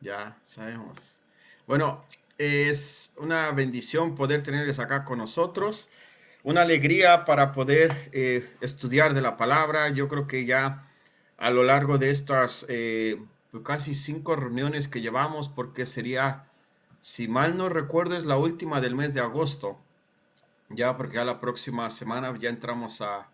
Ya sabemos. Bueno, es una bendición poder tenerles acá con nosotros. Una alegría para poder estudiar de la palabra. Yo creo que ya a lo largo de estas pues casi 5 reuniones que llevamos, porque sería, si mal no recuerdo, es la última del mes de agosto. Ya, porque ya la próxima semana ya entramos a...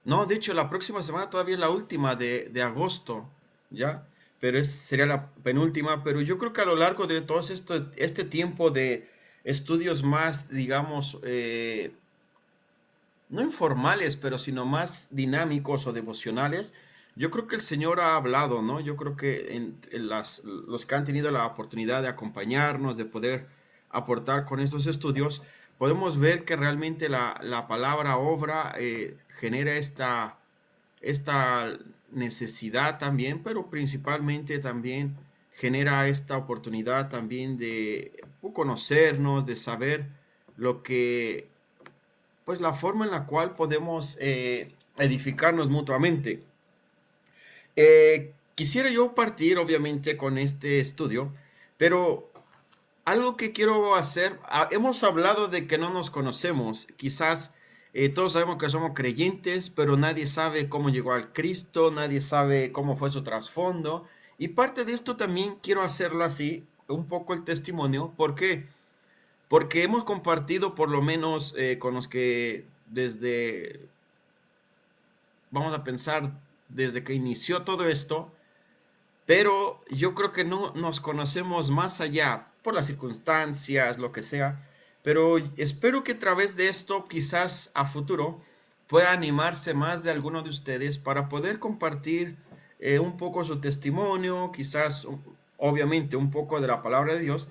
No, de hecho, la próxima semana todavía es la última de agosto, ¿ya? Pero sería la penúltima, pero yo creo que a lo largo de todo este tiempo de estudios más, digamos, no informales, pero sino más dinámicos o devocionales, yo creo que el Señor ha hablado, ¿no? Yo creo que los que han tenido la oportunidad de acompañarnos, de poder aportar con estos estudios, podemos ver que realmente la palabra obra genera esta necesidad también, pero principalmente también genera esta oportunidad también de conocernos, de saber lo que pues la forma en la cual podemos edificarnos mutuamente. Quisiera yo partir obviamente con este estudio, pero algo que quiero hacer, hemos hablado de que no nos conocemos, quizás todos sabemos que somos creyentes, pero nadie sabe cómo llegó al Cristo, nadie sabe cómo fue su trasfondo, y parte de esto también quiero hacerlo así, un poco el testimonio. ¿Por qué? Porque hemos compartido por lo menos con los que desde vamos a pensar, desde que inició todo esto, pero yo creo que no nos conocemos más allá, por las circunstancias, lo que sea, pero espero que a través de esto, quizás a futuro, pueda animarse más de alguno de ustedes para poder compartir un poco su testimonio, quizás, obviamente, un poco de la palabra de Dios,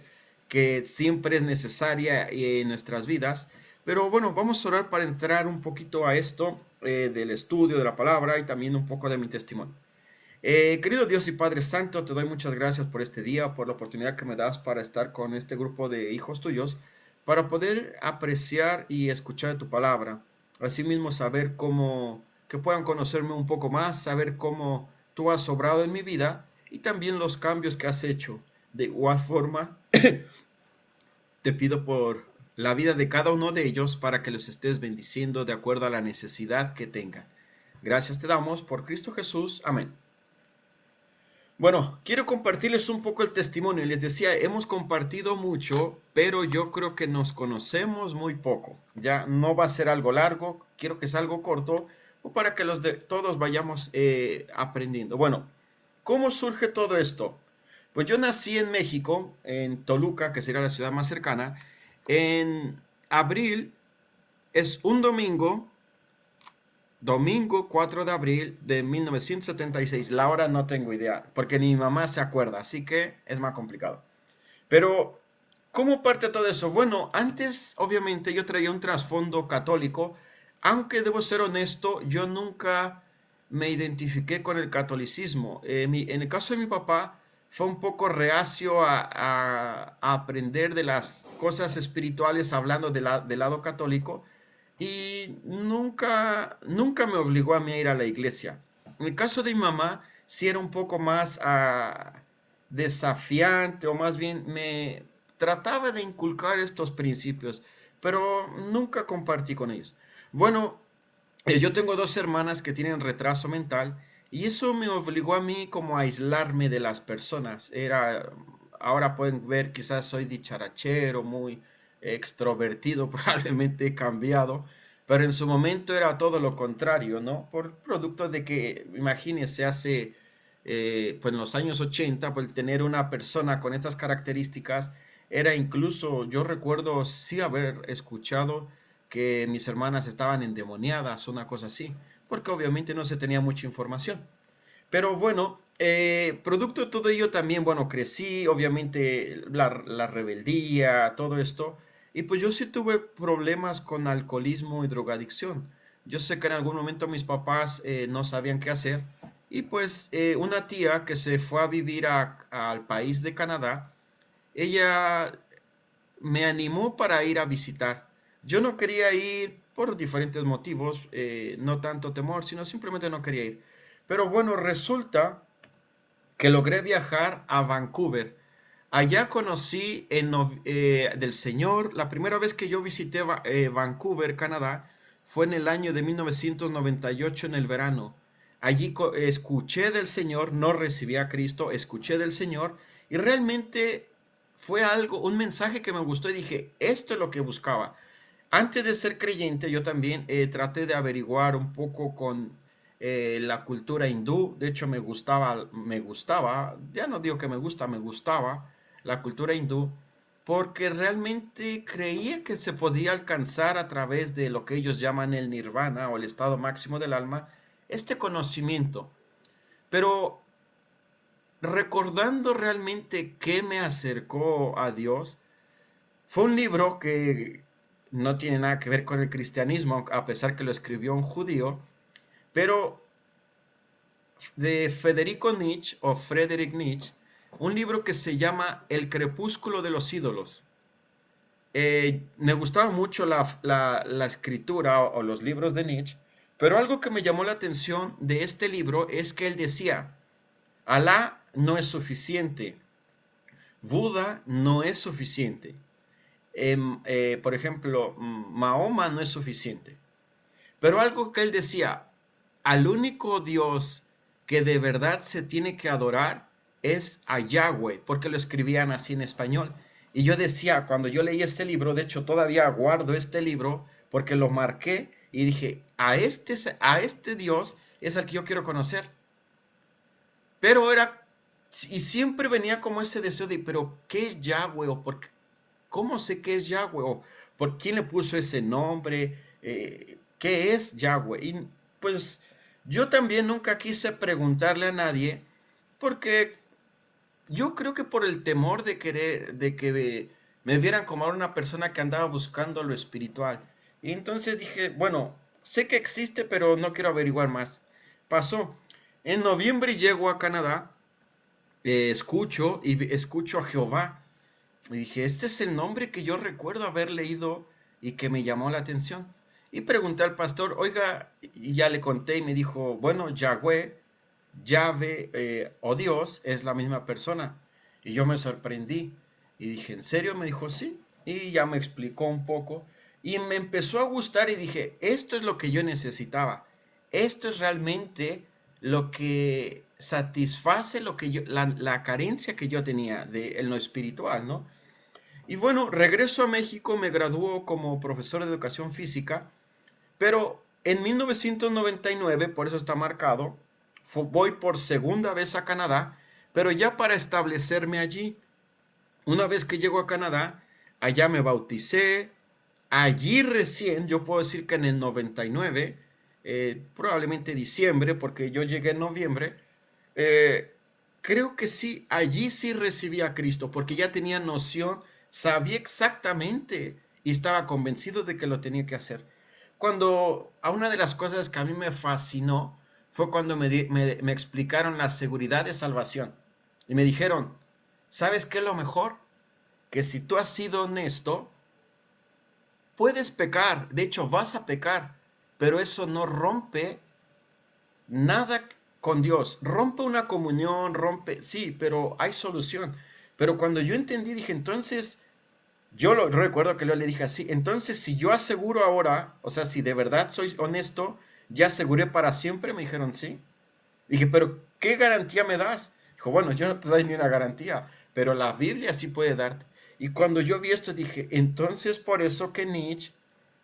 que siempre es necesaria en nuestras vidas. Pero bueno, vamos a orar para entrar un poquito a esto del estudio de la palabra y también un poco de mi testimonio. Querido Dios y Padre Santo, te doy muchas gracias por este día, por la oportunidad que me das para estar con este grupo de hijos tuyos, para poder apreciar y escuchar tu palabra. Asimismo, saber cómo, que puedan conocerme un poco más, saber cómo tú has obrado en mi vida y también los cambios que has hecho. De igual forma, te pido por la vida de cada uno de ellos para que los estés bendiciendo de acuerdo a la necesidad que tengan. Gracias te damos por Cristo Jesús. Amén. Bueno, quiero compartirles un poco el testimonio. Les decía, hemos compartido mucho, pero yo creo que nos conocemos muy poco. Ya no va a ser algo largo, quiero que sea algo corto, o para que todos vayamos aprendiendo. Bueno, ¿cómo surge todo esto? Pues yo nací en México, en Toluca, que sería la ciudad más cercana. En abril es un domingo 4 de abril de 1976. La hora no tengo idea, porque ni mi mamá se acuerda, así que es más complicado. Pero, ¿cómo parte todo eso? Bueno, antes obviamente yo traía un trasfondo católico, aunque debo ser honesto, yo nunca me identifiqué con el catolicismo. En el caso de mi papá, fue un poco reacio a aprender de las cosas espirituales hablando del lado católico y nunca me obligó a mí a ir a la iglesia. En el caso de mi mamá, sí era un poco más desafiante o más bien me trataba de inculcar estos principios, pero nunca compartí con ellos. Bueno, yo tengo dos hermanas que tienen retraso mental y eso me obligó a mí como a aislarme de las personas. Ahora pueden ver, quizás soy dicharachero, muy extrovertido, probablemente he cambiado, pero en su momento era todo lo contrario, ¿no? Por producto de que, imagínense, hace, pues en los años 80, pues tener una persona con estas características era incluso, yo recuerdo sí haber escuchado que mis hermanas estaban endemoniadas, una cosa así, porque obviamente no se tenía mucha información. Pero bueno, producto de todo ello también, bueno, crecí, obviamente la rebeldía, todo esto, y pues yo sí tuve problemas con alcoholismo y drogadicción. Yo sé que en algún momento mis papás no sabían qué hacer, y pues una tía que se fue a vivir al país de Canadá, ella me animó para ir a visitar. Yo no quería ir por diferentes motivos, no tanto temor, sino simplemente no quería ir. Pero bueno, resulta que logré viajar a Vancouver. allá conocí del Señor. La primera vez que yo visité Vancouver, Canadá, fue en el año de 1998 en el verano. Allí escuché del Señor, no recibí a Cristo, escuché del Señor y realmente fue algo, un mensaje que me gustó y dije, esto es lo que buscaba. Antes de ser creyente, yo también traté de averiguar un poco con la cultura hindú. De hecho, me gustaba, ya no digo que me gusta, me gustaba la cultura hindú, porque realmente creía que se podía alcanzar a través de lo que ellos llaman el nirvana o el estado máximo del alma, este conocimiento. Pero recordando realmente qué me acercó a Dios, fue un libro que no tiene nada que ver con el cristianismo, a pesar que lo escribió un judío, pero de Federico Nietzsche o Friedrich Nietzsche, un libro que se llama El crepúsculo de los ídolos. Me gustaba mucho la escritura o los libros de Nietzsche, pero algo que me llamó la atención de este libro es que él decía, Alá no es suficiente, Buda no es suficiente, por ejemplo, Mahoma no es suficiente. Pero algo que él decía, al único Dios que de verdad se tiene que adorar es a Yahweh, porque lo escribían así en español. Y yo decía, cuando yo leí este libro, de hecho todavía guardo este libro, porque lo marqué y dije, a este Dios es al que yo quiero conocer. Pero era, y siempre venía como ese deseo de, pero ¿qué es Yahweh? ¿O por qué? ¿Cómo sé qué es Yahweh? ¿O por quién le puso ese nombre? ¿Qué es Yahweh? Y pues yo también nunca quise preguntarle a nadie porque yo creo que por el temor de querer, de que me vieran como una persona que andaba buscando lo espiritual. Y entonces dije, bueno, sé que existe, pero no quiero averiguar más. Pasó. En noviembre llego a Canadá, escucho a Jehová. Y dije, este es el nombre que yo recuerdo haber leído y que me llamó la atención. Y pregunté al pastor, oiga, y ya le conté y me dijo, bueno, Yahweh, Yahvé o Dios es la misma persona. Y yo me sorprendí y dije, ¿en serio? Me dijo, sí. Y ya me explicó un poco y me empezó a gustar y dije, esto es lo que yo necesitaba. Esto es realmente lo que satisface lo que la carencia que yo tenía en lo espiritual, ¿no? Y bueno, regreso a México, me graduó como profesor de educación física, pero en 1999, por eso está marcado, voy por segunda vez a Canadá, pero ya para establecerme allí. Una vez que llego a Canadá, allá me bauticé, allí recién, yo puedo decir que en el 99, probablemente diciembre, porque yo llegué en noviembre, eh, creo que sí, allí sí recibí a Cristo, porque ya tenía noción, sabía exactamente y estaba convencido de que lo tenía que hacer. Cuando a una de las cosas que a mí me fascinó fue cuando me explicaron la seguridad de salvación y me dijeron, ¿sabes qué es lo mejor? Que si tú has sido honesto, puedes pecar, de hecho vas a pecar, pero eso no rompe nada con Dios. Rompe una comunión, rompe, sí, pero hay solución. Pero cuando yo entendí, dije, entonces, yo lo recuerdo que yo le dije así, entonces si yo aseguro ahora, o sea, si de verdad soy honesto, ya aseguré para siempre, me dijeron sí. Dije, pero ¿qué garantía me das? Dijo, bueno, yo no te doy ni una garantía, pero la Biblia sí puede darte. Y cuando yo vi esto dije, entonces por eso que Nietzsche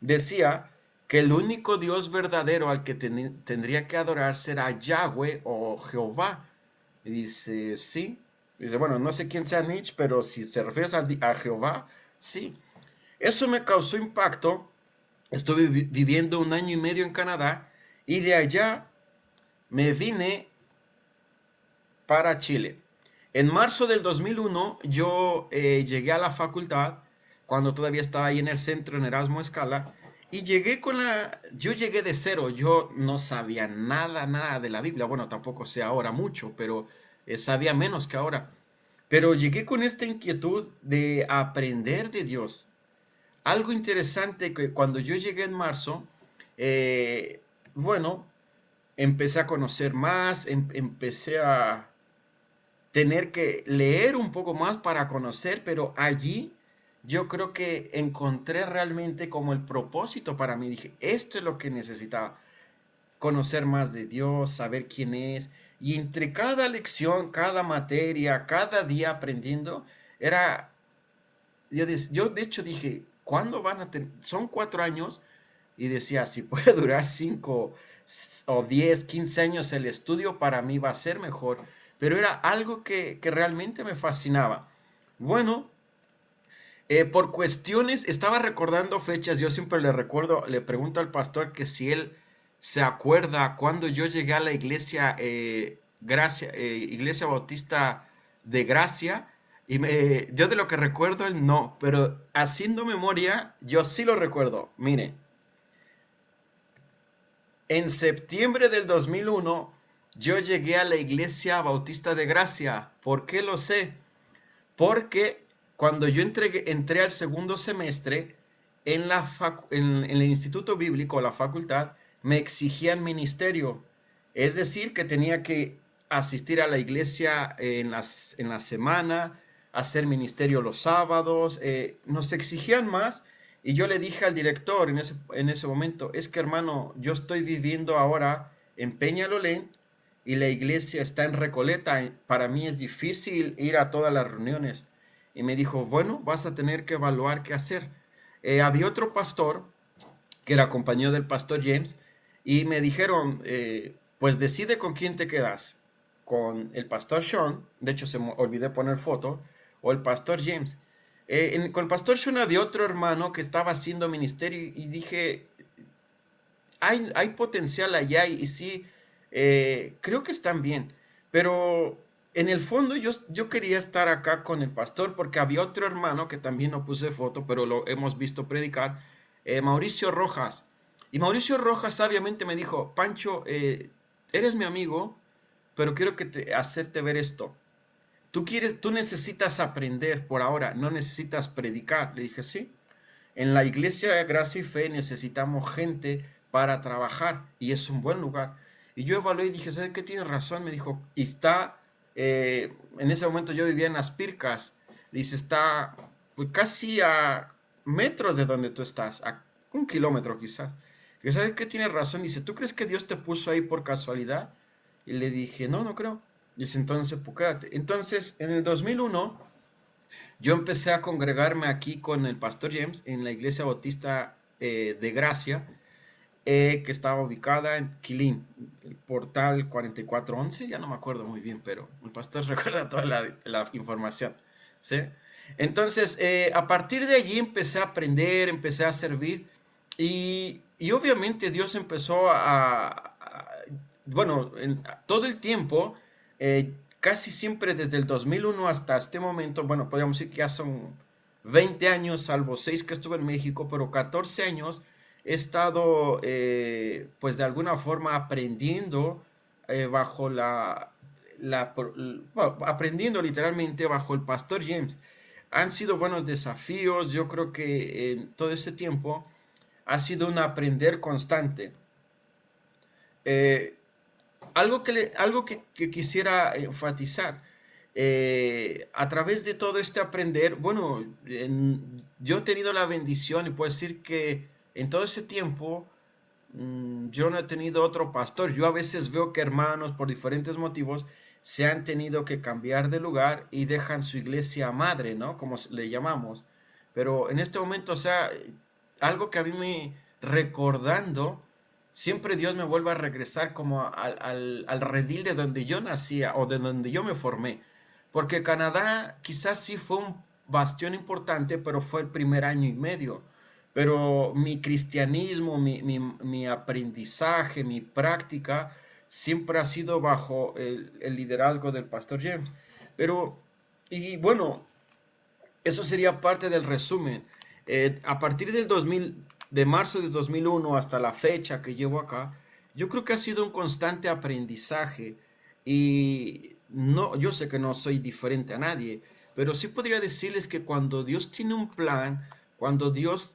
decía que el único Dios verdadero al que tendría que adorar será Yahweh o Jehová. Y dice, sí. Dice, bueno, no sé quién sea Nietzsche, pero si se refiere a Jehová, sí. Eso me causó impacto. Estuve viviendo un año y medio en Canadá y de allá me vine para Chile. En marzo del 2001 yo llegué a la facultad, cuando todavía estaba ahí en el centro en Erasmo Escala, y yo llegué de cero, yo no sabía nada, nada de la Biblia, bueno, tampoco sé ahora mucho, pero sabía menos que ahora. Pero llegué con esta inquietud de aprender de Dios. Algo interesante que cuando yo llegué en marzo, eh, bueno, empecé a conocer más, empecé tener que leer un poco más para conocer, pero allí yo creo que encontré realmente como el propósito para mí. Dije, esto es lo que necesitaba, conocer más de Dios, saber quién es. Y entre cada lección, cada materia, cada día aprendiendo, era, yo de hecho dije, ¿cuándo van a tener? Son 4 años y decía, si puede durar 5 o 10, 15 años el estudio, para mí va a ser mejor. Pero era algo que realmente me fascinaba. Bueno, por cuestiones, estaba recordando fechas, yo siempre le recuerdo, le pregunto al pastor que si él se acuerda cuando yo llegué a la iglesia, Iglesia Bautista de Gracia, yo de lo que recuerdo él no, pero haciendo memoria, yo sí lo recuerdo. Mire, en septiembre del 2001 yo llegué a la Iglesia Bautista de Gracia. ¿Por qué lo sé? Porque cuando yo entré al segundo semestre en el instituto bíblico, la facultad, me exigían ministerio. Es decir, que tenía que asistir a la iglesia en la semana, hacer ministerio los sábados. Nos exigían más y yo le dije al director en ese momento, es que hermano, yo estoy viviendo ahora en Peñalolén y la iglesia está en Recoleta. Para mí es difícil ir a todas las reuniones. Y me dijo, bueno, vas a tener que evaluar qué hacer. Había otro pastor que era compañero del pastor James y me dijeron, pues decide con quién te quedas, con el pastor Sean, de hecho se me olvidé poner foto, o el pastor James. Con el pastor Sean había otro hermano que estaba haciendo ministerio y dije, hay potencial allá y sí, creo que están bien, pero en el fondo yo quería estar acá con el pastor porque había otro hermano que también no puse foto, pero lo hemos visto predicar, Mauricio Rojas. Y Mauricio Rojas sabiamente me dijo, Pancho, eres mi amigo, pero quiero hacerte ver esto. Tú necesitas aprender por ahora, no necesitas predicar. Le dije, sí. En la iglesia de Gracia y Fe necesitamos gente para trabajar y es un buen lugar. Y yo evalué y dije, ¿sabes qué? Tienes razón. Me dijo, y está, en ese momento yo vivía en Las Pircas. Dice, está pues, casi a metros de donde tú estás, a 1 kilómetro quizás. Y ¿sabes qué? Tienes razón. Dice, ¿tú crees que Dios te puso ahí por casualidad? Y le dije, no, no creo. Dice, entonces, pues quédate. Entonces, en el 2001 yo empecé a congregarme aquí con el pastor James en la iglesia bautista de Gracia, que estaba ubicada en Quilín, el portal 4411, ya no me acuerdo muy bien, pero el pastor recuerda toda la información, ¿sí? Entonces, a partir de allí empecé a aprender, empecé a servir y obviamente Dios empezó bueno, todo el tiempo, casi siempre desde el 2001 hasta este momento, bueno, podríamos decir que ya son 20 años, salvo 6 que estuve en México, pero 14 años he estado, pues de alguna forma aprendiendo bajo bueno, aprendiendo literalmente bajo el pastor James. Han sido buenos desafíos, yo creo que en todo ese tiempo ha sido un aprender constante. Eh, algo que quisiera enfatizar, a través de todo este aprender, bueno, yo he tenido la bendición y puedo decir que en todo ese tiempo yo no he tenido otro pastor. Yo a veces veo que hermanos por diferentes motivos se han tenido que cambiar de lugar y dejan su iglesia madre, ¿no? Como le llamamos. Pero en este momento, o sea, algo que a mí me recordando, siempre Dios me vuelve a regresar como al redil de donde yo nacía o de donde yo me formé. Porque Canadá quizás sí fue un bastión importante, pero fue el primer año y medio. Pero mi cristianismo, mi aprendizaje, mi práctica, siempre ha sido bajo el liderazgo del pastor James. Pero, y bueno, eso sería parte del resumen. A partir de marzo de 2001 hasta la fecha que llevo acá, yo creo que ha sido un constante aprendizaje y no, yo sé que no soy diferente a nadie, pero sí podría decirles que cuando Dios tiene un plan, cuando Dios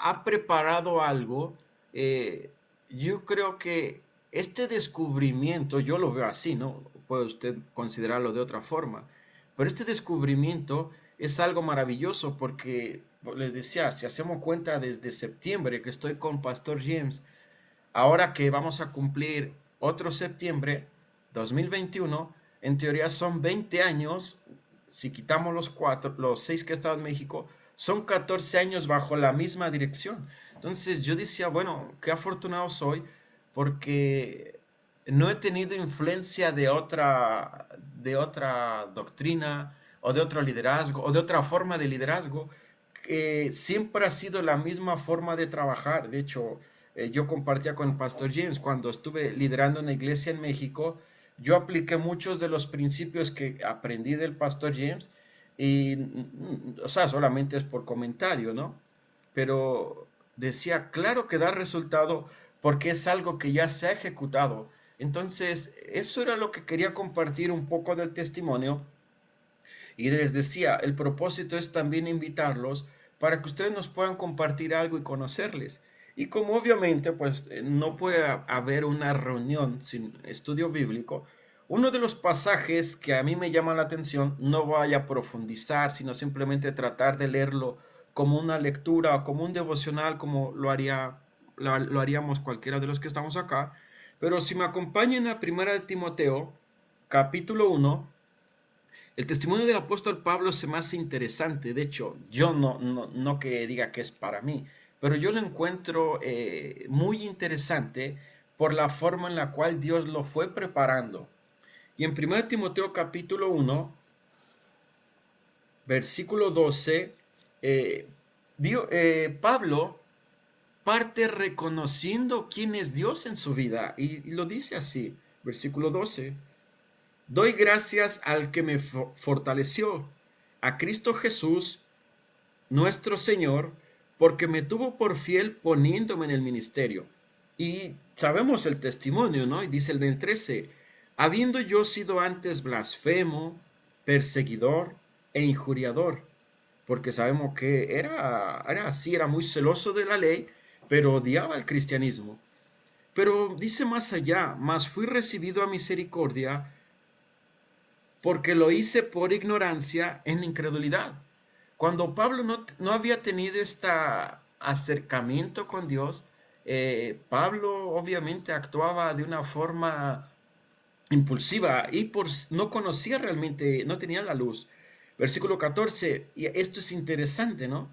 ha preparado algo, yo creo que este descubrimiento, yo lo veo así, ¿no? puede usted considerarlo de otra forma. Pero este descubrimiento es algo maravilloso porque, les decía, si hacemos cuenta desde septiembre que estoy con Pastor James, ahora que vamos a cumplir otro septiembre 2021, en teoría son 20 años, si quitamos los 6 que he estado en México, son 14 años bajo la misma dirección. Entonces yo decía, bueno, qué afortunado soy porque no he tenido influencia de otra doctrina o de otro liderazgo o de otra forma de liderazgo. Siempre ha sido la misma forma de trabajar. De hecho, yo compartía con el Pastor James cuando estuve liderando una iglesia en México. Yo apliqué muchos de los principios que aprendí del Pastor James y, o sea, solamente es por comentario, ¿no? Pero decía, claro que da resultado porque es algo que ya se ha ejecutado. Entonces, eso era lo que quería compartir un poco del testimonio y les decía, el propósito es también invitarlos para que ustedes nos puedan compartir algo y conocerles. Y como obviamente pues no puede haber una reunión sin estudio bíblico, uno de los pasajes que a mí me llama la atención, no voy a profundizar, sino simplemente tratar de leerlo como una lectura o como un devocional, como lo haríamos cualquiera de los que estamos acá. Pero si me acompañan a Primera de Timoteo, capítulo 1, el testimonio del apóstol Pablo se me hace interesante. De hecho, yo no que diga que es para mí, pero yo lo encuentro muy interesante por la forma en la cual Dios lo fue preparando. Y en 1 Timoteo capítulo 1, versículo 12, eh, Pablo parte reconociendo quién es Dios en su vida. Y lo dice así, versículo 12. Doy gracias al que me fortaleció, a Cristo Jesús, nuestro Señor, porque me tuvo por fiel poniéndome en el ministerio. Y sabemos el testimonio, ¿no? Y dice el del 13, habiendo yo sido antes blasfemo, perseguidor e injuriador, porque sabemos que era así, era muy celoso de la ley, pero odiaba el cristianismo. Pero dice más allá, mas fui recibido a misericordia porque lo hice por ignorancia en la incredulidad. Cuando Pablo no había tenido este acercamiento con Dios, Pablo obviamente actuaba de una forma impulsiva y no conocía realmente, no tenía la luz. Versículo 14, y esto es interesante, ¿no?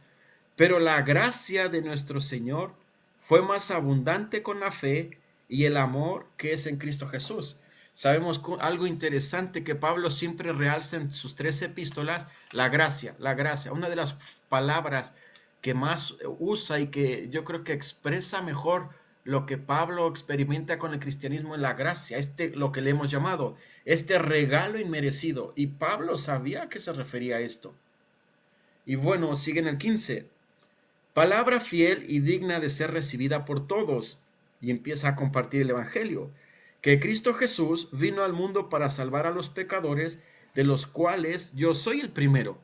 Pero la gracia de nuestro Señor fue más abundante con la fe y el amor que es en Cristo Jesús. Sabemos algo interesante que Pablo siempre realza en sus 3 epístolas, la gracia, la gracia. Una de las palabras que más usa y que yo creo que expresa mejor lo que Pablo experimenta con el cristianismo es la gracia, lo que le hemos llamado, este regalo inmerecido. Y Pablo sabía a qué se refería a esto. Y bueno, sigue en el 15. Palabra fiel y digna de ser recibida por todos. Y empieza a compartir el Evangelio. Que Cristo Jesús vino al mundo para salvar a los pecadores, de los cuales yo soy el primero.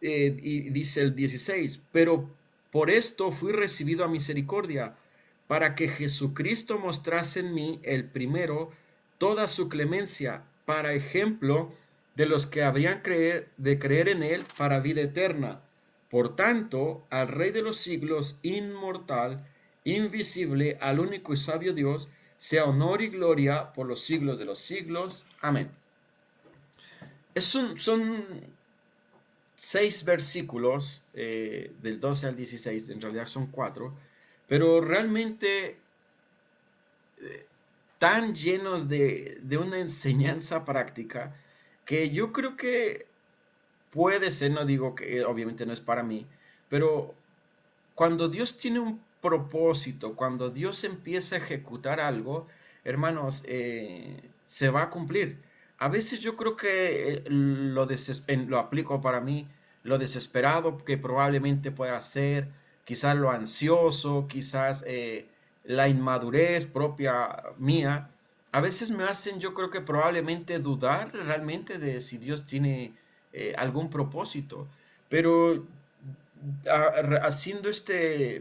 Y dice el 16, pero por esto fui recibido a misericordia, para que Jesucristo mostrase en mí el primero toda su clemencia, para ejemplo de los que habrían de creer en él para vida eterna. Por tanto, al Rey de los siglos, inmortal, invisible, al único y sabio Dios, sea honor y gloria por los siglos de los siglos. Amén. Son 6 versículos, del 12 al 16, en realidad son 4, pero realmente tan llenos de una enseñanza práctica que yo creo que puede ser, no digo que obviamente no es para mí, pero cuando Dios tiene un propósito, cuando Dios empieza a ejecutar algo, hermanos, se va a cumplir. A veces yo creo que lo aplico para mí, lo desesperado que probablemente pueda ser, quizás lo ansioso, quizás la inmadurez propia mía, a veces me hacen yo creo que probablemente dudar realmente de si Dios tiene algún propósito. Pero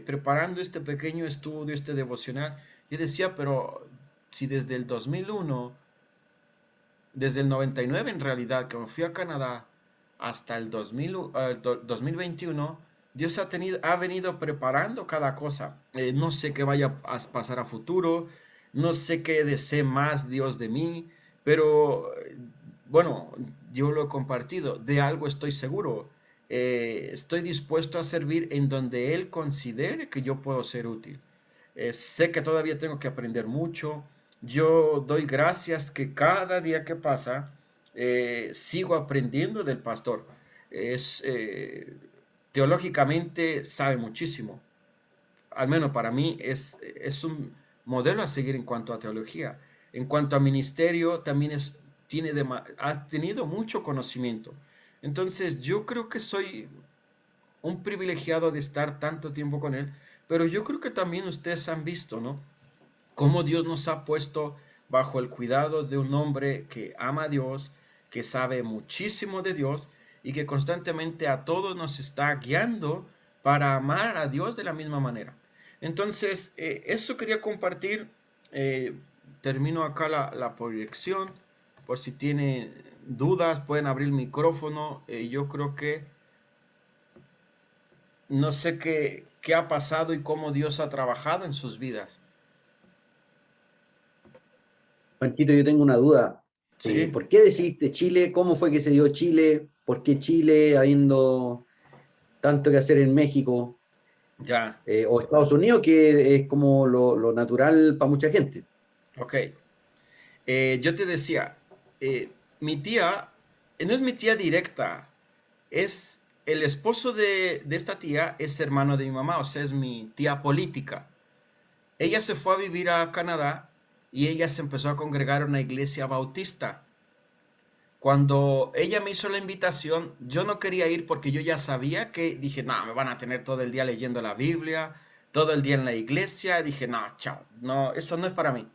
preparando este pequeño estudio, este devocional, yo decía, pero si desde el 2001 desde el 99 en realidad, que me fui a Canadá hasta el 2021, Dios ha venido preparando cada cosa. No sé qué vaya a pasar a futuro, no sé qué desee más Dios de mí, pero bueno, yo lo he compartido, de algo estoy seguro. Estoy dispuesto a servir en donde Él considere que yo puedo ser útil. Sé que todavía tengo que aprender mucho. Yo doy gracias que cada día que pasa sigo aprendiendo del pastor. Es, teológicamente sabe muchísimo. Al menos para mí es un modelo a seguir en cuanto a teología. En cuanto a ministerio, también ha tenido mucho conocimiento. Entonces, yo creo que soy un privilegiado de estar tanto tiempo con él, pero yo creo que también ustedes han visto, ¿no? Cómo Dios nos ha puesto bajo el cuidado de un hombre que ama a Dios, que sabe muchísimo de Dios y que constantemente a todos nos está guiando para amar a Dios de la misma manera. Entonces, eso quería compartir. Eh, Termino acá la proyección. Por si tienen dudas, pueden abrir el micrófono. Yo creo que no sé qué ha pasado y cómo Dios ha trabajado en sus vidas. Panchito, yo tengo una duda. Sí, ¿Por qué decidiste Chile? ¿Cómo fue que se dio Chile? ¿Por qué Chile, habiendo tanto que hacer en México ya, o Estados Unidos, que es como lo natural para mucha gente? ok. Yo te decía, mi tía, no es mi tía directa, es el esposo de esta tía, es hermano de mi mamá, o sea, es mi tía política. Ella se fue a vivir a Canadá y ella se empezó a congregar en una iglesia bautista. Cuando ella me hizo la invitación, yo no quería ir porque yo ya sabía que dije, no, me van a tener todo el día leyendo la Biblia, todo el día en la iglesia. Dije, no, chao, no, eso no es para mí.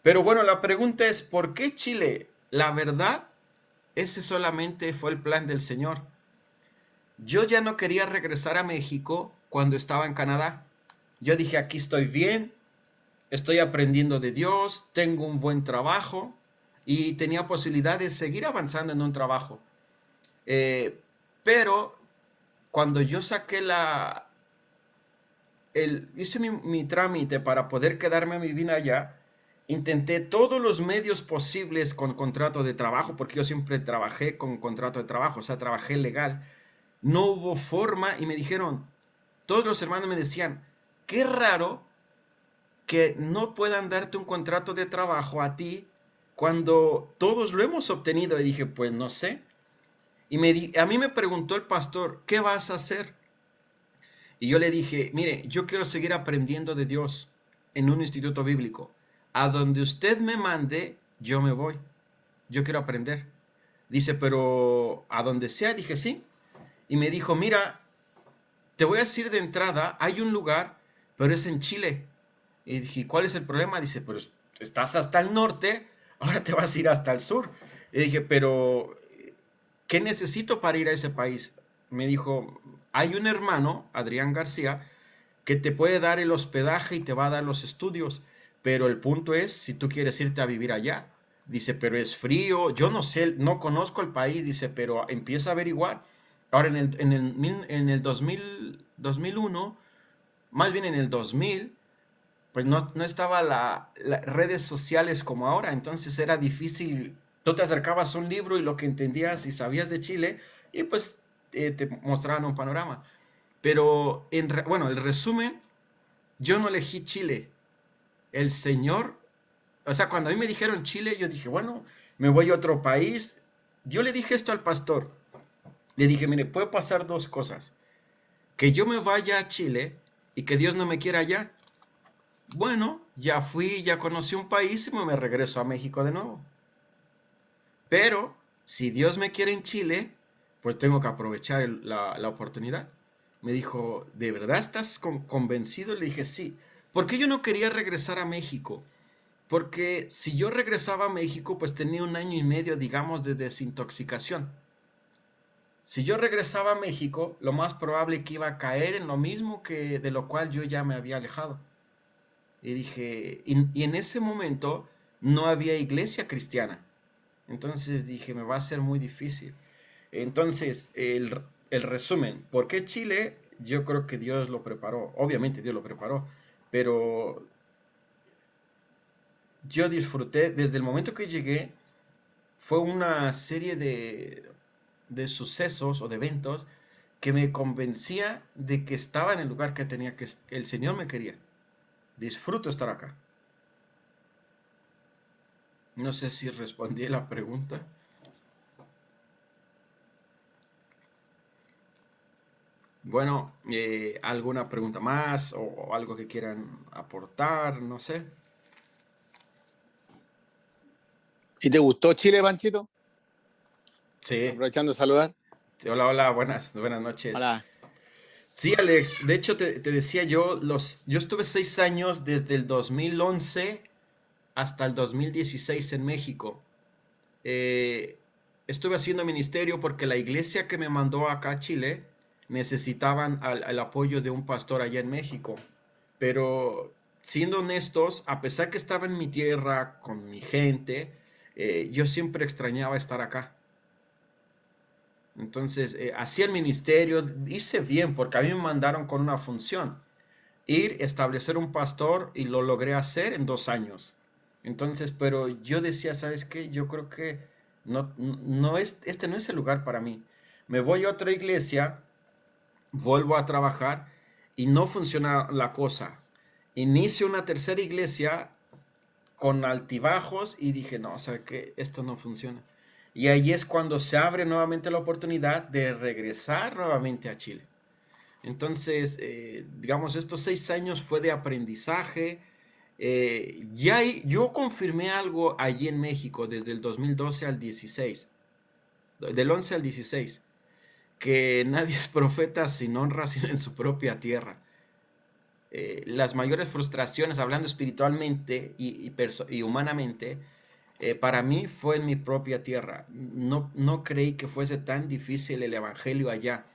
Pero bueno, la pregunta es, ¿por qué Chile? La verdad, ese solamente fue el plan del Señor. Yo ya no quería regresar a México cuando estaba en Canadá. Yo dije, aquí estoy bien, estoy aprendiendo de Dios, tengo un buen trabajo y tenía posibilidad de seguir avanzando en un trabajo. Pero cuando yo saqué hice mi trámite para poder quedarme a vivir allá, intenté todos los medios posibles con contrato de trabajo, porque yo siempre trabajé con contrato de trabajo, o sea, trabajé legal. No hubo forma y me dijeron, todos los hermanos me decían, qué raro que no puedan darte un contrato de trabajo a ti cuando todos lo hemos obtenido. Y dije, pues no sé. A mí me preguntó el pastor, ¿qué vas a hacer? Y yo le dije, mire, yo quiero seguir aprendiendo de Dios en un instituto bíblico. A donde usted me mande, yo me voy. Yo quiero aprender. Dice, pero a donde sea, dije sí. Y me dijo, mira, te voy a decir de entrada, hay un lugar, pero es en Chile. Y dije, ¿cuál es el problema? Dice, pero estás hasta el norte, ahora te vas a ir hasta el sur. Y dije, pero ¿qué necesito para ir a ese país? Me dijo, hay un hermano, Adrián García, que te puede dar el hospedaje y te va a dar los estudios, pero el punto es si tú quieres irte a vivir allá. Dice, pero es frío, yo no sé, no conozco el país, dice, pero empieza a averiguar. Ahora en el 2001, más bien en el 2000, pues no estaba las redes sociales como ahora, entonces era difícil, tú te acercabas a un libro y lo que entendías y sabías de Chile, y pues te mostraban un panorama. Pero, bueno, el resumen, yo no elegí Chile, el Señor, o sea, cuando a mí me dijeron Chile, yo dije, bueno, me voy a otro país. Yo le dije esto al pastor, le dije, mire, puede pasar dos cosas, que yo me vaya a Chile y que Dios no me quiera allá. Bueno, ya fui, ya conocí un país y me regreso a México de nuevo. Pero si Dios me quiere en Chile, pues tengo que aprovechar la oportunidad. Me dijo, ¿de verdad estás convencido? Le dije, sí. ¿Por qué yo no quería regresar a México? Porque si yo regresaba a México, pues tenía un año y medio, digamos, de desintoxicación. Si yo regresaba a México, lo más probable que iba a caer en lo mismo que de lo cual yo ya me había alejado. Y dije, y en ese momento no había iglesia cristiana. Entonces dije, me va a ser muy difícil. Entonces, el resumen, ¿por qué Chile? Yo creo que Dios lo preparó. Obviamente Dios lo preparó, pero yo disfruté desde el momento que llegué. Fue una serie de sucesos o de eventos que me convencía de que estaba en el lugar que tenía que... El Señor me quería. Disfruto estar acá. No sé si respondí la pregunta. Bueno, ¿alguna pregunta más o algo que quieran aportar? No sé. ¿Y te gustó Chile, Panchito? Sí. Aprovechando de saludar. Hola, hola, buenas noches. Hola. Sí, Alex, de hecho te decía yo estuve 6 años desde el 2011 hasta el 2016 en México. Eh, Estuve haciendo ministerio porque la iglesia que me mandó acá a Chile necesitaban el apoyo de un pastor allá en México. Pero siendo honestos, a pesar que estaba en mi tierra, con mi gente, yo siempre extrañaba estar acá. Entonces, hacía el ministerio, hice bien porque a mí me mandaron con una función, ir, establecer un pastor y lo logré hacer en 2 años. Entonces, pero yo decía, ¿sabes qué? Yo creo que no es, este no es el lugar para mí. Me voy a otra iglesia, vuelvo a trabajar y no funciona la cosa. Inicio una tercera iglesia con altibajos y dije, no, ¿sabe qué? Esto no funciona. Y ahí es cuando se abre nuevamente la oportunidad de regresar nuevamente a Chile. Entonces, digamos, estos 6 años fue de aprendizaje. Yo confirmé algo allí en México desde el 2012 al 16, del 11 al 16, que nadie es profeta sin honra sino en su propia tierra. Las mayores frustraciones, hablando espiritualmente y humanamente, para mí fue en mi propia tierra. No creí que fuese tan difícil el evangelio allá.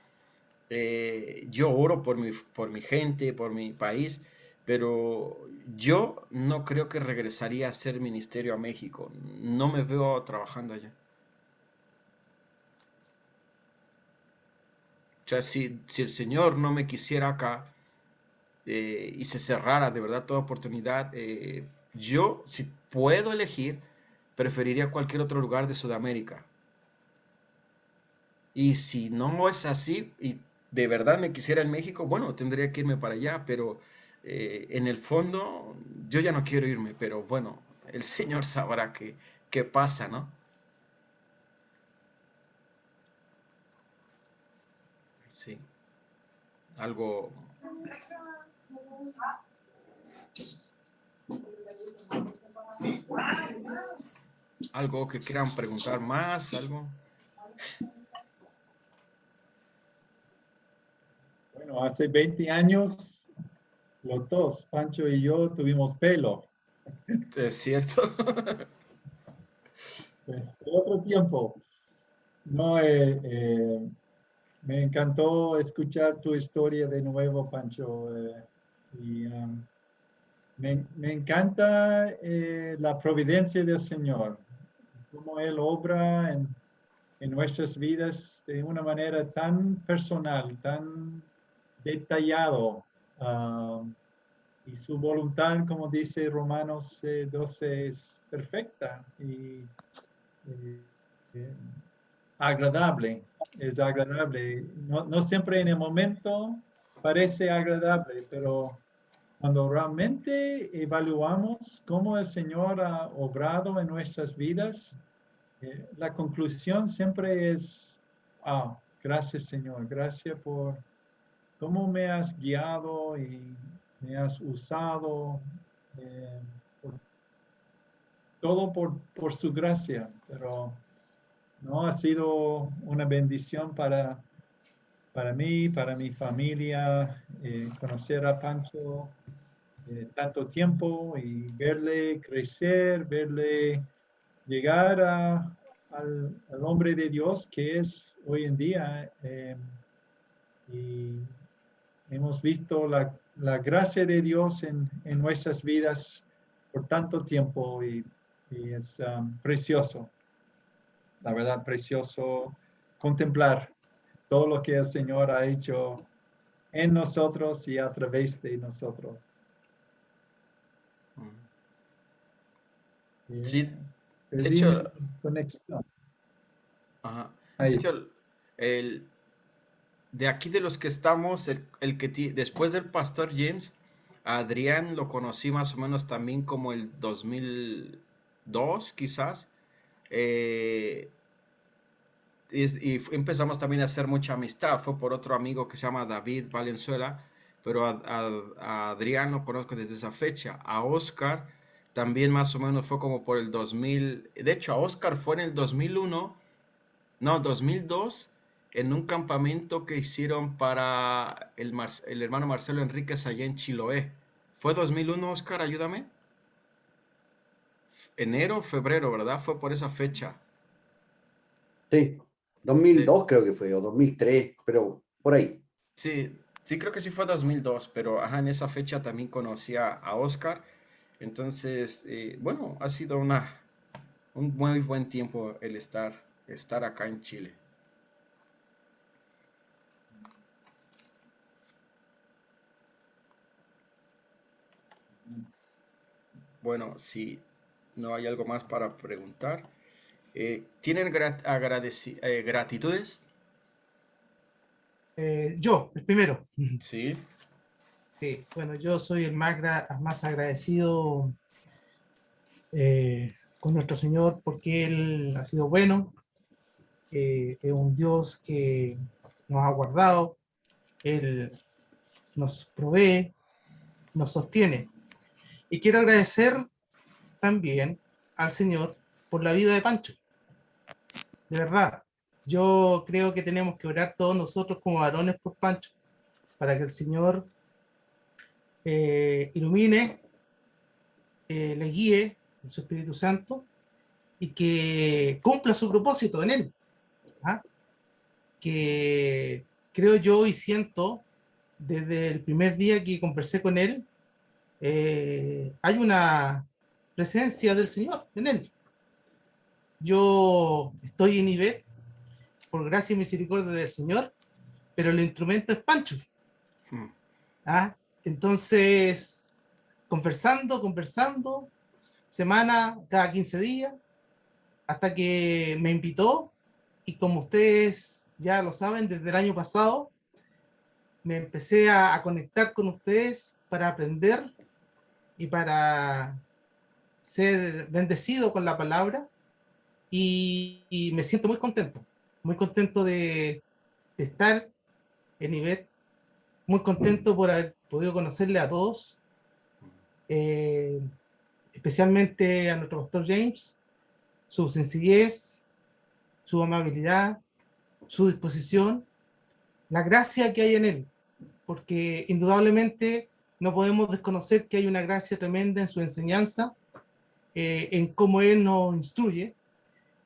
Yo oro por mi gente, por mi país, pero yo no creo que regresaría a hacer ministerio a México. No me veo trabajando allá. O sea, si el Señor no me quisiera acá y se cerrara de verdad toda oportunidad, yo, si puedo elegir, preferiría cualquier otro lugar de Sudamérica. Y si no es así y de verdad me quisiera en México, bueno, tendría que irme para allá, pero en el fondo yo ya no quiero irme, pero bueno, el Señor sabrá qué pasa, ¿no? Sí, algo, algo que quieran preguntar más, algo. Bueno, hace 20 años, los dos, Pancho y yo, tuvimos pelo. Es cierto. De otro tiempo. No, me encantó escuchar tu historia de nuevo, Pancho. Y me encanta la providencia del Señor, cómo Él obra en nuestras vidas de una manera tan personal, tan detallado. ah, y su voluntad, como dice Romanos 12, es perfecta y eh, eh, agradable. Es agradable. No siempre en el momento parece agradable, pero cuando realmente evaluamos cómo el Señor ha obrado en nuestras vidas, la conclusión siempre es, ah, gracias Señor, gracias por cómo me has guiado y me has usado, eh, por, todo por su gracia, pero no ha sido una bendición para mí, para mi familia, conocer a Pancho tanto tiempo y verle crecer, verle llegar al hombre de Dios que es hoy en día. Y hemos visto la gracia de Dios en nuestras vidas por tanto tiempo y es precioso. la verdad, precioso contemplar todo lo que el Señor ha hecho en nosotros y a través de nosotros. Sí, de Perdí mi hecho, conexión. ajá. De Ahí. hecho, el, de aquí de los que estamos, el que después del Pastor James, a Adrián lo conocí más o menos también como el 2002, quizás. Eh, empezamos también a hacer mucha amistad. Fue por otro amigo que se llama David Valenzuela, pero a Adrián lo conozco desde esa fecha. A Oscar también más o menos fue como por el 2000. De hecho, a Oscar fue en el 2001, no, 2002, en un campamento que hicieron para el hermano Marcelo Enríquez allá en Chiloé. ¿Fue 2001, Oscar? Ayúdame. Enero, febrero, ¿verdad? Fue por esa fecha. Sí, Sí. 2002 creo que fue, o 2003, pero por ahí. Sí, sí, creo que sí fue 2002, pero ajá, en esa fecha también conocí a Oscar. Entonces, bueno, ha sido un muy buen tiempo el estar acá en Chile. Bueno, si no hay algo más para preguntar, ¿tienen gratitudes? Yo, el primero. Sí. Sí, bueno, yo soy el más agradecido con nuestro Señor porque Él ha sido bueno, es un Dios que nos ha guardado, Él nos provee, nos sostiene. Y quiero agradecer también al Señor por la vida de Pancho, de verdad. Yo creo que tenemos que orar todos nosotros como varones por Pancho, para que el Señor ilumine, le guíe en su Espíritu Santo y que cumpla su propósito en él. ¿Ah? Que creo yo y siento desde el primer día que conversé con él, hay una presencia del Señor en él. Yo estoy en Ibet por gracia y misericordia del Señor, pero el instrumento es Pancho. Hmm. ¿Ah? Entonces, conversando, semana, cada 15 días, hasta que me invitó y como ustedes ya lo saben, desde el año pasado me empecé a conectar con ustedes para aprender y para ser bendecido con la palabra y me siento muy contento de estar en Ivette, muy contento por haber podido conocerle a todos, eh, especialmente a nuestro pastor James, su sencillez, su amabilidad, su disposición, la gracia que hay en él, porque indudablemente no podemos desconocer que hay una gracia tremenda en su enseñanza, en cómo él nos instruye.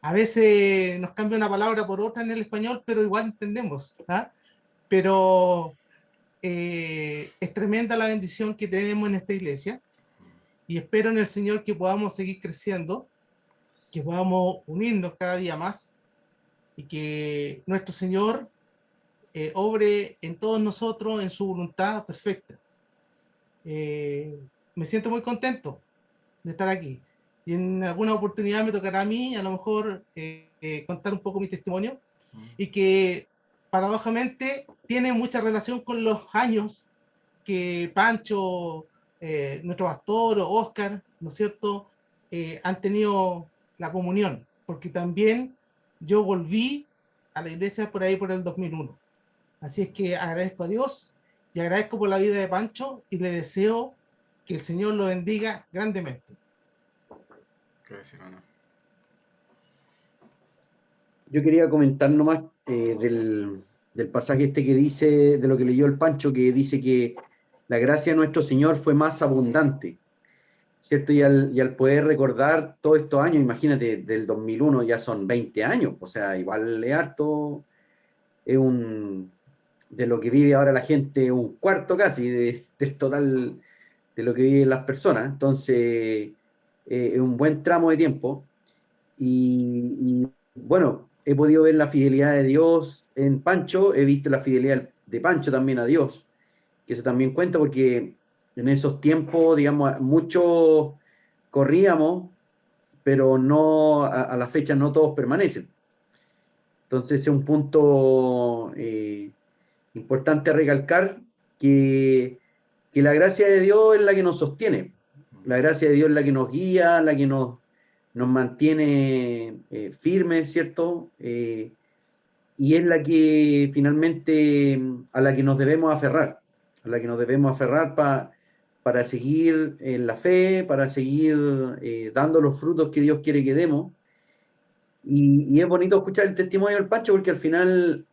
A veces nos cambia una palabra por otra en el español, pero igual entendemos. ¿Ah? Pero es tremenda la bendición que tenemos en esta iglesia y espero en el Señor que podamos seguir creciendo, que podamos unirnos cada día más y que nuestro Señor obre en todos nosotros en su voluntad perfecta. Me siento muy contento de estar aquí. Y en alguna oportunidad me tocará a mí, a lo mejor, contar un poco mi testimonio y que paradójicamente tiene mucha relación con los años que Pancho, nuestro pastor, o Oscar, ¿no es cierto?, han tenido la comunión, porque también yo volví a la iglesia por ahí por el 2001. Así es que agradezco a Dios y agradezco por la vida de Pancho y le deseo que el Señor lo bendiga grandemente. Gracias, hermano. Yo quería comentar nomás del pasaje este que dice, de lo que leyó el Pancho, que dice que la gracia de nuestro Señor fue más abundante, ¿cierto? Y al poder recordar todos estos años, imagínate, del 2001 ya son 20 años, o sea, igual es harto, de lo que vive ahora la gente, un cuarto casi del total de lo que viven las personas. Entonces, es un buen tramo de tiempo. Y bueno, he podido ver la fidelidad de Dios en Pancho, he visto la fidelidad de Pancho también a Dios, que eso también cuenta porque en esos tiempos, digamos, mucho corríamos, pero no a la fecha no todos permanecen. Entonces es un punto importante recalcar que la gracia de Dios es la que nos sostiene. La gracia de Dios es la que nos guía, la que nos mantiene firmes, ¿cierto? Y es la que finalmente a la que nos debemos aferrar, a la que nos debemos aferrar para seguir en la fe, para seguir dando los frutos que Dios quiere que demos. Y es bonito escuchar el testimonio del Pancho porque al final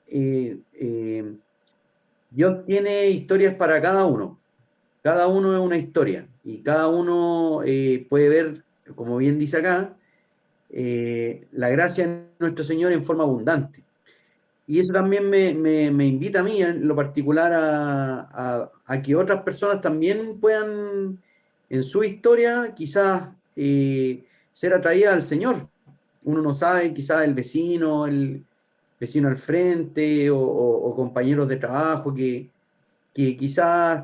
Dios tiene historias para cada uno. Cada uno es una historia y cada uno puede ver, como bien dice acá, la gracia de nuestro Señor en forma abundante. Y eso también me invita a mí, en lo particular, a que otras personas también puedan, en su historia, quizás ser atraídas al Señor. Uno no sabe, quizás el vecino al frente o compañeros de trabajo que quizás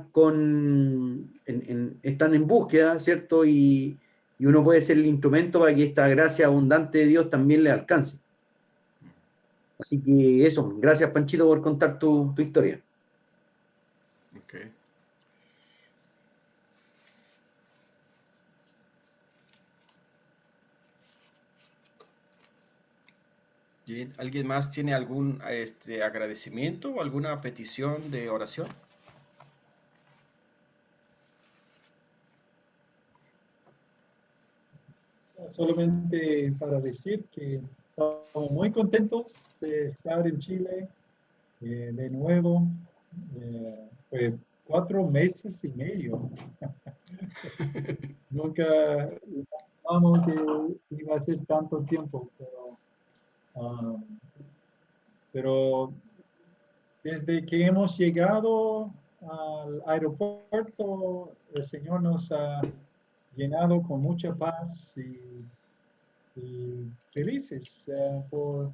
están en búsqueda, ¿cierto? Y uno puede ser el instrumento para que esta gracia abundante de Dios también le alcance. Así que eso, gracias Panchito por contar tu historia. Ok. Bien, ¿alguien más tiene algún agradecimiento o alguna petición de oración? Solamente para decir que estamos muy contentos de estar en Chile de nuevo. Fue 4 meses y medio. Nunca imaginamos que iba a ser tanto tiempo, pero desde que hemos llegado al aeropuerto, el Señor nos ha llenado con mucha paz y felices por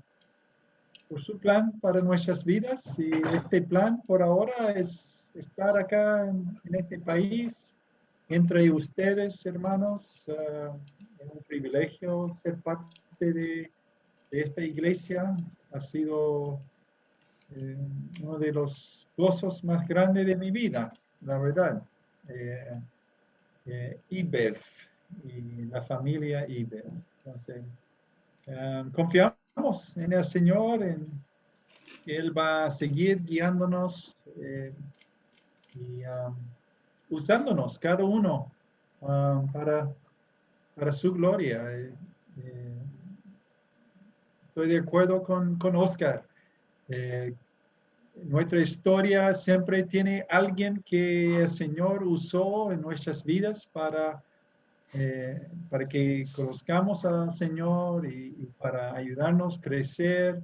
su plan para nuestras vidas. Y este plan por ahora es estar acá en este país, entre ustedes, hermanos. Es un privilegio ser parte de esta iglesia. Ha sido uno de los gozos más grandes de mi vida, la verdad. IBEF y la familia IBEF. Entonces, confiamos en el Señor, en que Él va a seguir guiándonos y usándonos cada uno para su gloria. Estoy de acuerdo con Oscar. Nuestra historia siempre tiene alguien que el Señor usó en nuestras vidas para que conozcamos al Señor y para ayudarnos a crecer.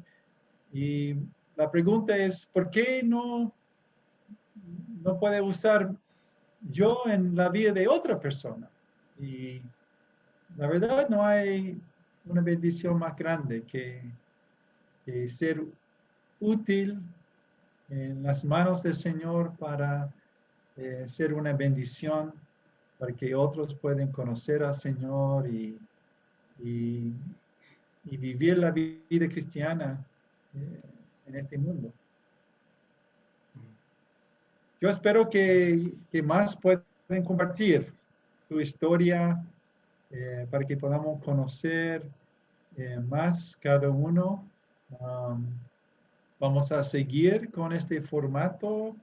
Y la pregunta es, ¿por qué no puede usar yo en la vida de otra persona? Y la verdad no hay una bendición más grande que ser útil en las manos del Señor para ser una bendición, para que otros puedan conocer al Señor y vivir la vida cristiana en este mundo. Yo espero que más puedan compartir su historia para que podamos conocer más cada uno. Vamos a seguir con este formato,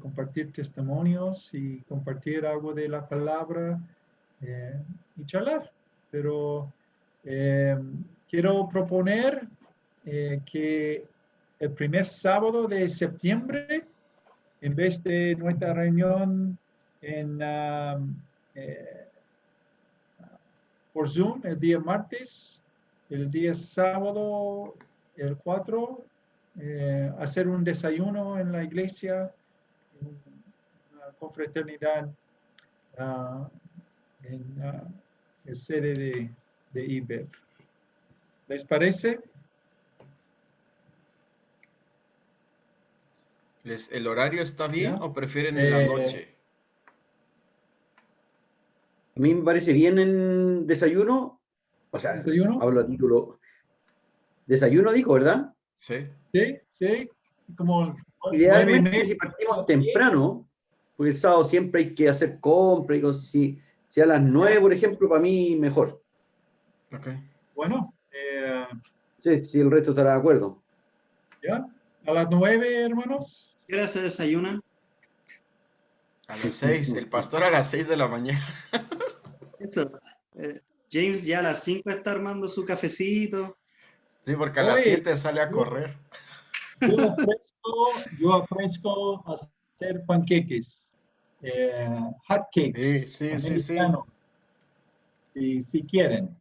compartir testimonios y compartir algo de la palabra y charlar. Pero quiero proponer que el primer sábado de septiembre, en vez de nuestra reunión por Zoom el día martes, el día sábado, el 4, hacer un desayuno en la iglesia, una confraternidad en la sede de IBEF. ¿Les parece? ¿El horario está bien ¿Ya? o prefieren en la noche? A mí me parece bien en desayuno, o sea, ¿Desayuno? hablo a título. Desayuno dijo, ¿verdad? Sí. Sí, sí, como 9:30. Idealmente si partimos temprano, porque el sábado siempre hay que hacer compras y cosas así. Si a las 9, Ya, por ejemplo, para mí mejor. Ok. bueno, Sí, si el resto estará de acuerdo. ya, a las 9, hermanos. ¿Qué hora se desayuna? A las 6. El pastor a las 6 de la mañana. Eso. Eh, James ya a las 5 está armando su cafecito. Sí, porque a las Hoy 7 sale a yo, correr. yo ofrezco hacer panqueques, hot Sí, cakes sí, sí, sí. americanos, si quieren.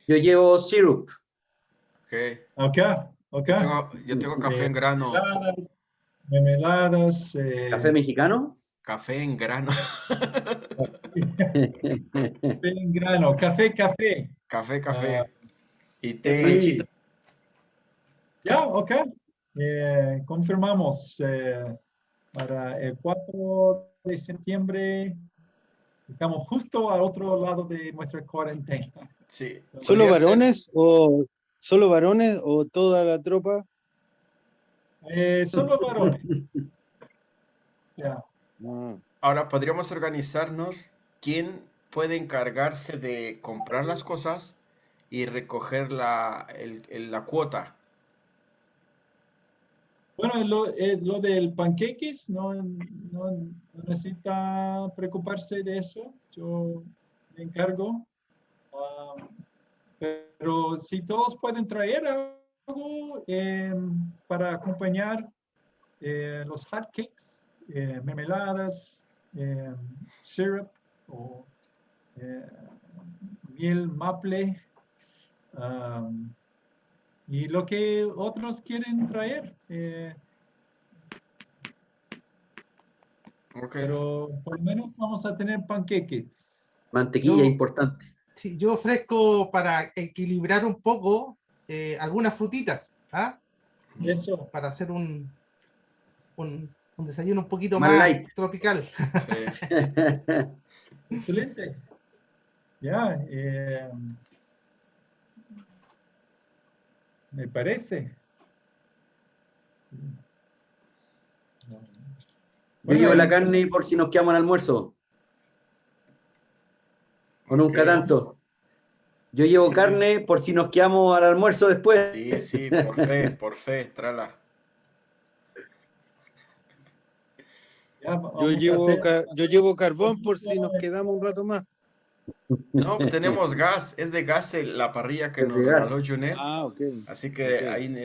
Yo llevo syrup. Ok. Ok, ok. Yo tengo café en grano. Mermeladas, mermeladas, ¿Café mexicano? Café en grano. café en grano, café. Café, Ah, café. Y té. Panchito. Sí, ya, ok. Confirmamos para el 4 de septiembre. Estamos justo al otro lado de nuestra cuarentena. Sí. ¿Solo Podría ser. varones o toda la tropa? Solo varones. Ya. Ah, Ahora podríamos organizarnos. ¿Quién puede encargarse de comprar las cosas y recoger la cuota? Bueno, lo del panqueques no necesita preocuparse de eso. Yo me encargo. Ah, pero si todos pueden traer algo para acompañar los hotcakes, mermeladas, eh, syrup o eh, miel maple, um, y lo que otros quieren traer. Ok. Pero por lo menos vamos a tener panqueques. mantequilla Yo, importante. sí, yo ofrezco para equilibrar un poco algunas frutitas, ¿ah? Eso. Para hacer un desayuno un poquito Más más light. tropical. Sí. Excelente. Ya, me parece. Yo Bueno, llevo la y carne por si nos quedamos al almuerzo. O Ok. nunca tanto. Yo llevo carne por si nos quedamos al almuerzo después. Sí, sí, por fe, trala. ya yo vamos a llevo, hacer ca- yo llevo carbón por si nos poquito, quedamos un rato más. No, tenemos gas, es de gas la parrilla que nos Desde regaló gas. Junet, Ah, ok, así ok. que ahí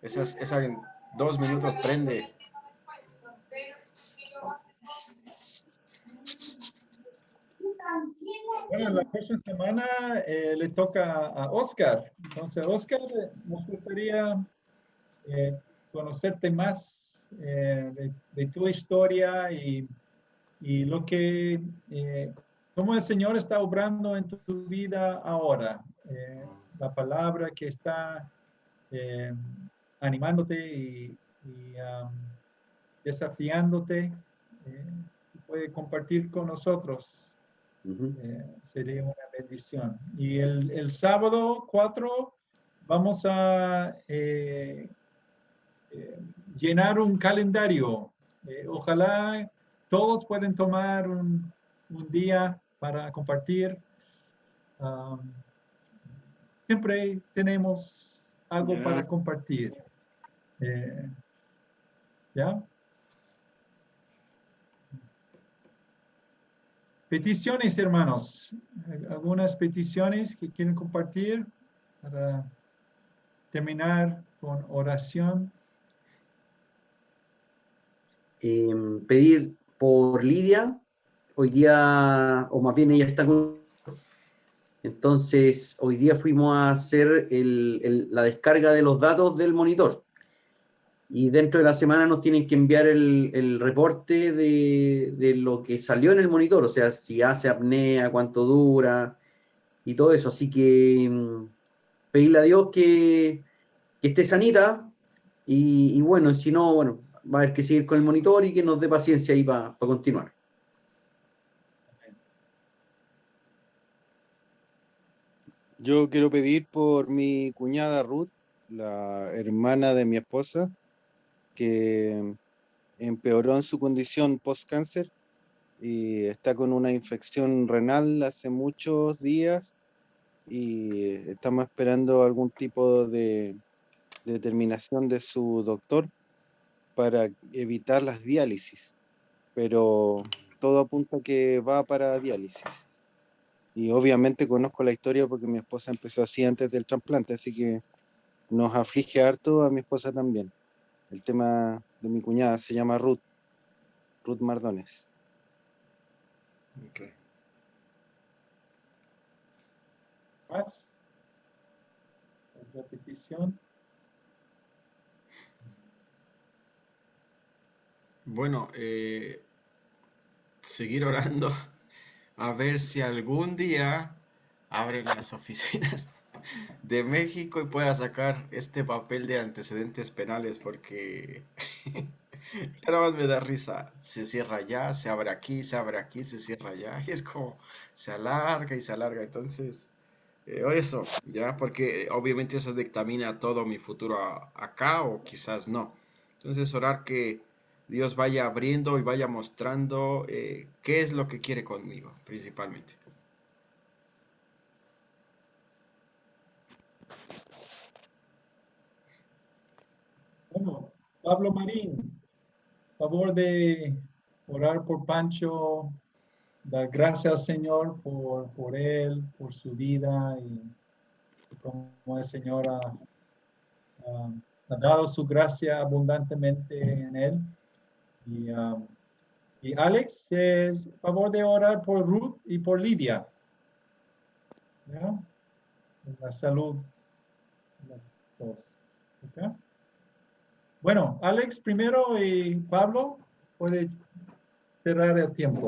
esa en 2 minutos prende. bueno, la próxima semana le toca a Oscar. Entonces, Oscar, nos gustaría eh, conocerte más de tu historia y cómo el Señor está obrando en tu vida ahora. La palabra que está eh, animándote y desafiándote, puede compartir con nosotros. Ujú. Sería una bendición. Y el sábado 4 vamos a eh, llenar un calendario. Ojalá todos pueden tomar un día para compartir. Um, Siempre tenemos algo Ya. para compartir. Eh, ¿Ya? Peticiones, hermanos. Algunas peticiones que quieren compartir para terminar con oración. Pedir por Lidia. Hoy día, o más bien ella está con... Entonces, hoy día fuimos a hacer la descarga de los datos del monitor. Y dentro de la semana nos tienen que enviar el reporte de lo que salió en el monitor, o sea, si hace apnea, cuánto dura y todo eso. Así que pedirle a Dios que esté sanita, Y bueno, si no, bueno, va a haber que seguir con el monitor y que nos dé paciencia ahí para continuar. Yo quiero pedir por mi cuñada Ruth, la hermana de mi esposa, que empeoró en su condición post-cáncer y está con una infección renal hace muchos días y estamos esperando algún tipo de determinación de su doctor para evitar las diálisis, pero todo apunta que va para diálisis. Y obviamente conozco la historia porque mi esposa empezó así antes del trasplante, así que nos aflige harto a mi esposa también. El tema de mi cuñada se llama Ruth Mardones. Ok. ¿Más? ¿Otra petición? Bueno, seguir orando a ver si algún día abren las oficinas de México y pueda sacar este papel de antecedentes penales porque ya nada más me da risa. Se cierra allá, se abre aquí, se abre aquí, se cierra allá y es como se alarga y se alarga. Entonces, por eso, ya, porque obviamente eso dictamina todo mi futuro acá o quizás no. Entonces, orar que Dios vaya abriendo y vaya mostrando qué es lo que quiere conmigo, principalmente. Bueno, Pablo Marín, favor de orar por Pancho, dar gracias al Señor por él, por su vida y como el Señor ha dado su gracia abundantemente en él. Y Alex, favor de orar por Ruth y por Lidia. ¿Ya? La salud de los dos. ¿Ok? Bueno, Alex primero y Pablo puede cerrar el tiempo.